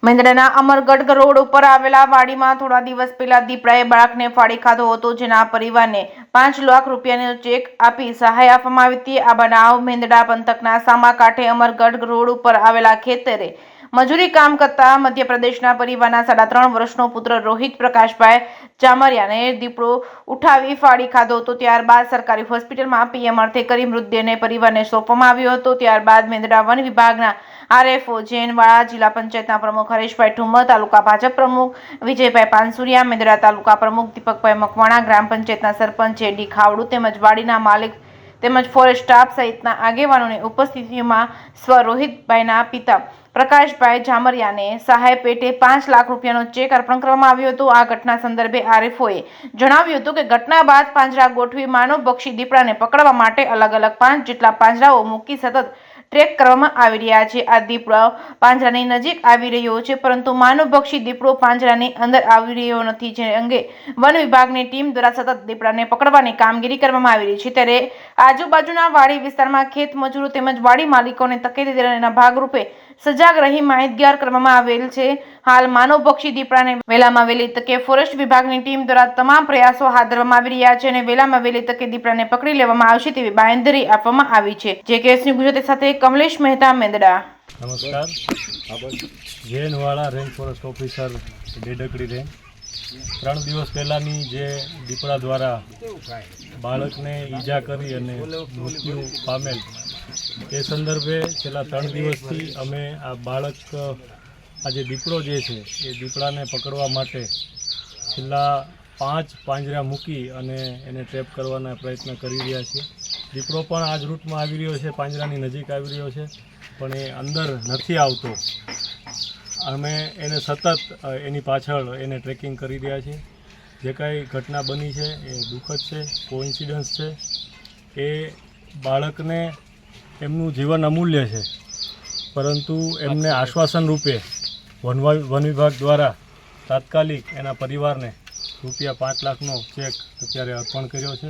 મેંદડાના Amargadh road ઉપર આવેલા વાડીમાં થોડા દિવસ પહેલા દીપડાએ બાળકને ફાડી ખાધો હતો, જેના પરિવારને 5 લાખ રૂપિયાનો ચેક આપી સહાય આપવામાં આવી હતી। આ બનાવ મેંદડા પંથકના સામાકાંઠે અમરગઢ રોડ ઉપર આવેલા ખેતરે મજૂરી કામ કરતા મધ્યપ્રદેશના પરિવારના 3.5 વર્ષનો પુત્ર રોહિત પ્રકાશભાઈ ચામરિયાને દીપડો ઉઠાવી ફાડી ખાધો હતો। ત્યારબાદ સરકારી હોસ્પિટલમાં પીએમ અર્થે કરી મૃતદેહને પરિવારને સોંપવામાં આવ્યો હતો। ત્યારબાદ મેંદડા વન વિભાગના આરએફઓ જેનવાડા, જિલ્લા પંચાયતના પ્રમુખ હરેશભાઈ ઠુમ્મર, તાલુકા ભાજપ પ્રમુખ વિજયભાઈ પાનસુરિયા, મેંદડા તાલુકા પ્રમુખ દીપકભાઈ મકવાણા, ગ્રામ પંચાયતના સરપંચ જેડી ખાવડુ તેમજ વાડીના માલિક તેમજ ફોરેસ્ટ સ્ટાફ સહિતના આગેવાનોની ઉપસ્થિતિમાં રોહિતભાઈના પિતા પ્રકાશભાઈ ઝામરિયાને સહાય પેટે 5 લાખ રૂપિયાનો ચેક અર્પણ કરવામાં આવ્યો હતો। આ ઘટના સંદર્ભે આરએફઓએ જણાવ્યું હતું કે ઘટના બાદ પાંજરા ગોઠવી માનવભક્ષી દીપડાને પકડવા માટે અલગ અલગ 5 જેટલા પાંજરાઓ મૂકી સતત ટ્રેક કરવામાં આવી રહ્યા છે। આ દીપડો પાંજરાની નજીક આવી રહ્યો છે, પરંતુ માનવભક્ષી દીપડો પાંજરાની અંદર આવી રહ્યો નથી, જે અંગે વન વિભાગની ટીમ દ્વારા સતત દીપડાને પકડવાની કામગીરી કરવામાં આવી રહી છે। ત્યારે આજુબાજુના વાડી વિસ્તારમાં ખેત મજૂરો તેમજ વાડી માલિકોને તકેદારીના ભાગરૂપે સજાગ રહી માહિતગાર કરવામાં આવેલ છે। હાલ માનવભક્ષી દીપડાને વહેલામાં વહેલી તકે ફોરેસ્ટ વિભાગની ટીમ દ્વારા તમામ પ્રયાસો હાથ ધરવામાં આવી રહ્યા છે અને વહેલામાં વહેલી તકે દીપડાને પકડી લેવામાં આવશે તેવી બાંયધરી આપવામાં આવી છે। જે કેસની ગુજરાતી સાથે કમલેશ મહેતા, મેંદડા। નમસ્કાર, જેનવાડા રેન્જ ફોરેસ્ટ ઓફિસર ડેડકડી રેન્જ। 3 દિવસ પહેલાંની જે દીપડા દ્વારા બાળકને ઈજા કરી અને મૃત્યુ પામેલ એ સંદર્ભે છેલ્લા 3 દિવસથી અમે આ બાળક આ જે દીપડો જે છે એ દીપડાને પકડવા માટે છેલ્લા 5 પાંજરા મૂકી અને એને ટ્રેપ કરવાના પ્રયત્ન કરી રહ્યા છીએ। દીપડો પણ આ જ રૂટમાં આવી રહ્યો છે, પાંજરાની નજીક આવી રહ્યો છે, પણ એ અંદર નથી આવતો। અમે એને સતત એની પાછળ એને ટ્રેકિંગ કરી રહ્યા છીએ। જે કાંઈ ઘટના બની છે એ દુઃખદ છે, કોઇન્સિડન્સ છે। એ બાળકને એમનું જીવન અમૂલ્ય છે, પરંતુ એમને આશ્વાસન રૂપે વન વિભાગ દ્વારા તાત્કાલિક એના પરિવારને ₹5 લાખનો ચેક અત્યારે અર્પણ કર્યો છે।